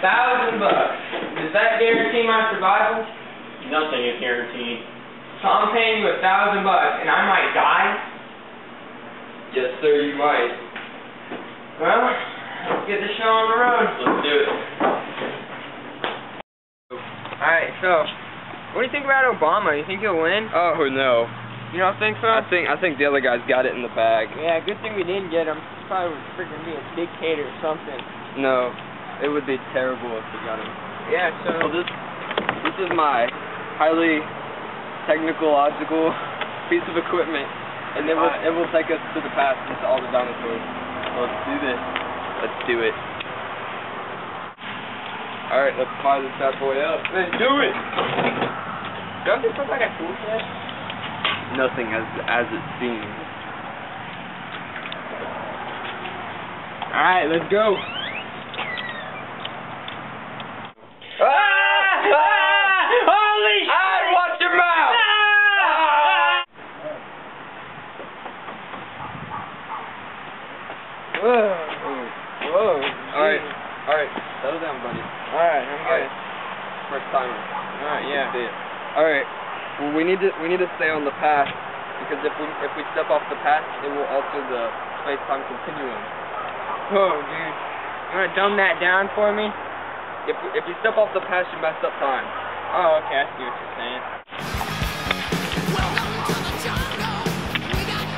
$1,000. Does that guarantee my survival? Nothing is guaranteed. So I'm paying you $1,000 and I might die? Yes, sir, you might. Well, let's get the show on the road. Let's do it. Alright, so, what do you think about Obama? You think he'll win? Oh, no. You don't think so? I think the other guys got it in the bag. Yeah, good thing we didn't get him. He probably would freaking be a dictator or something. No, it would be terrible if we got him. Yeah, so... Well, this is my highly technological piece of equipment, and it will take us to the past into all the dinosaurs. Let's do this. Let's do it. Alright, let's fire this bad boy up. Let's do it! Don't this look like a tool set? Nothing as it seems. Alright, let's go. Holy shit! Watch your mouth! Whoa. Alright, settle down, buddy. Alright, I'm good. First timer. Alright, yeah. Alright. Well, we need to stay on the path, because if we step off the path, it will alter the space-time continuum. Whoa, dude. You wanna dumb that down for me? If you step off the path, you mess up time. Oh, okay, I see what you're saying.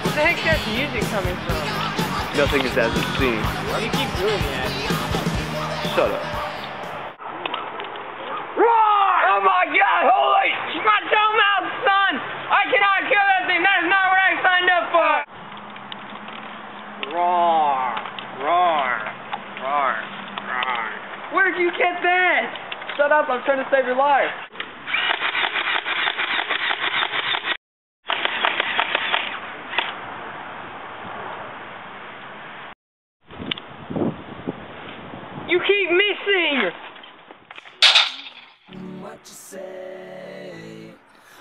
Where the heck's that music coming from? Nothing is as it seems. Why do you keep doing that? Shut up. Roar! Oh my god, holy! My dumb mouth, son! I cannot kill that thing! That is not what I signed up for! Roar! Roar! Roar! Roar! Where'd you get that? Shut up, I'm trying to save your life. You keep missing! What you say?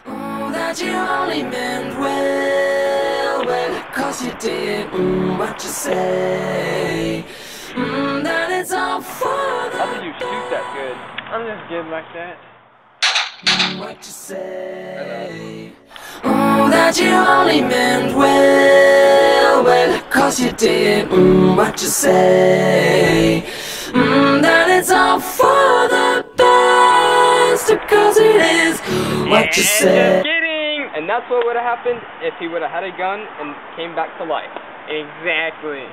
Oh, that you only meant well, 'cause you did. What you say? That it's all for the How did you shoot that good? I'm just good like that. What you say? Oh, that you only meant well, 'cause you did. What you say? That it's all for the best, 'cause it is. What you say? Just kidding! And that's what would have happened if he would have had a gun and came back to life. Exactly.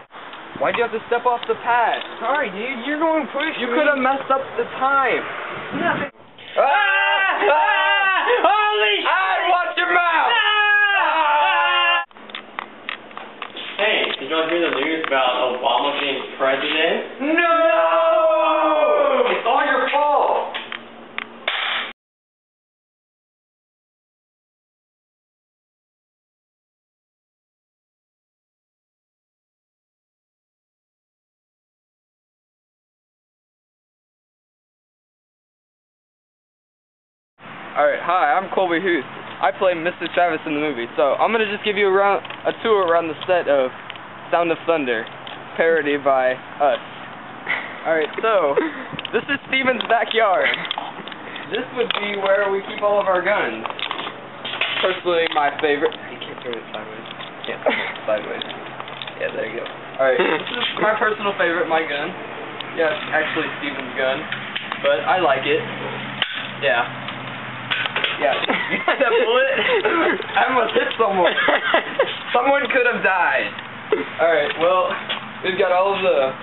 Why'd you have to step off the path? Sorry, dude, you're going to push You me. could have messed up the time. Nothing. Holy shit! Watch your mouth! Hey, did you want to hear the news about Obama being president? No! It's all your fault. Alright, hi, I'm Colby Huth. I play Mr. Travis in the movie, so I'm gonna just give you a tour around the set of Sound of Thunder, parody by us. Alright, so, this is Steven's backyard. This would be where we keep all of our guns. Personally, my favorite. You can't throw it sideways. Can't throw it sideways. Yeah, there you go. Alright, this is my personal favorite, my gun. Yeah, it's actually Steven's gun, but I like it. Yeah. Yeah, that bullet, I almost hit someone. Someone could have died. Alright, well, we've got all the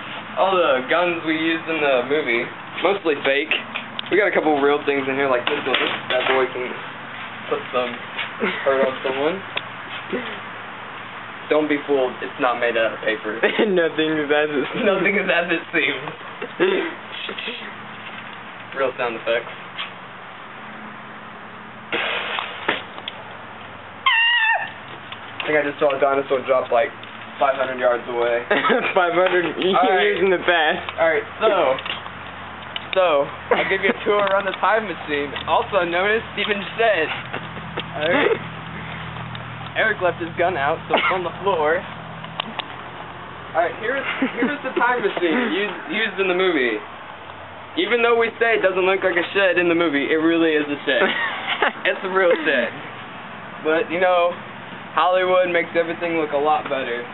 guns we used in the movie, mostly fake. We got a couple real things in here, like this one. That boy can put some hurt on someone. Don't be fooled, it's not made out of paper. Nothing is as it seems. Nothing is as it seems. Real sound effects. I think I just saw a dinosaur drop like 500 yards away. 500 years in the past. Alright, so I'll give you a tour around the time machine, also known as Steven Said. Alright. Erik left his gun out, so it's on the floor. Alright, here's the time machine used in the movie. Even though we say it doesn't look like a shed in the movie, it really is a shed. It's a real shed. But, you know, Hollywood makes everything look a lot better.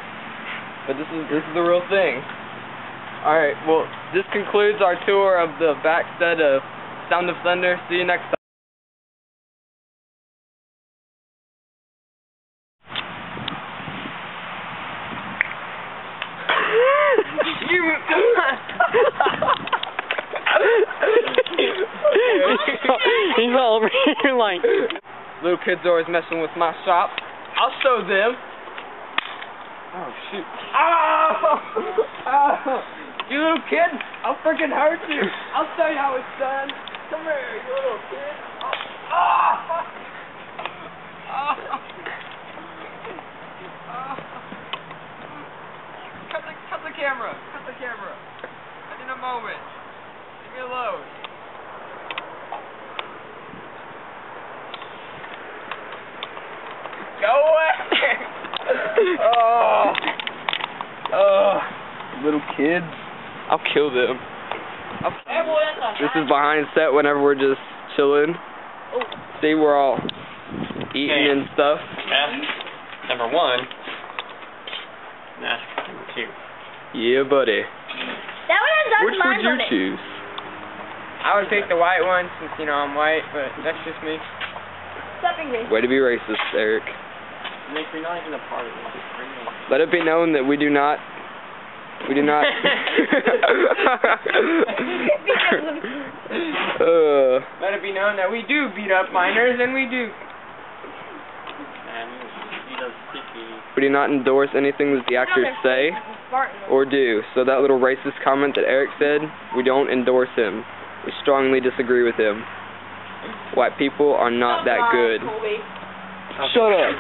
But this is the real thing. Alright, well, this concludes our tour of the back set of Sound of Thunder. See you next time. He's all over here like... Little kids are always messing with my shop. I'll show them. Oh, shoot. Oh! Oh! You little kid, I'll freaking hurt you. I'll show you how it's done. Come here, you little kid. Oh! Oh! Oh! Cut the camera. Cut the camera. In a moment. Leave me alone. Go away! Oh! Oh! Little kids. I'll kill them. This is behind set whenever we're just chilling. See, we're all eating and stuff. Mask number 1. Mask number 2. Yeah, buddy. That one has dark Which would lines you on it. choose? I would pick the white one since, you know, I'm white, but that's just me. Stop being racist. Way to be racist, Erik. Nick, you're not even a part of it. Let it be known that we do not. Let it be known that we do beat up minors, and we do. We do not endorse anything that the actors say or do. So that little racist comment that Erik said, we don't endorse him. We strongly disagree with him. White people are not that good. Colby. Shut up.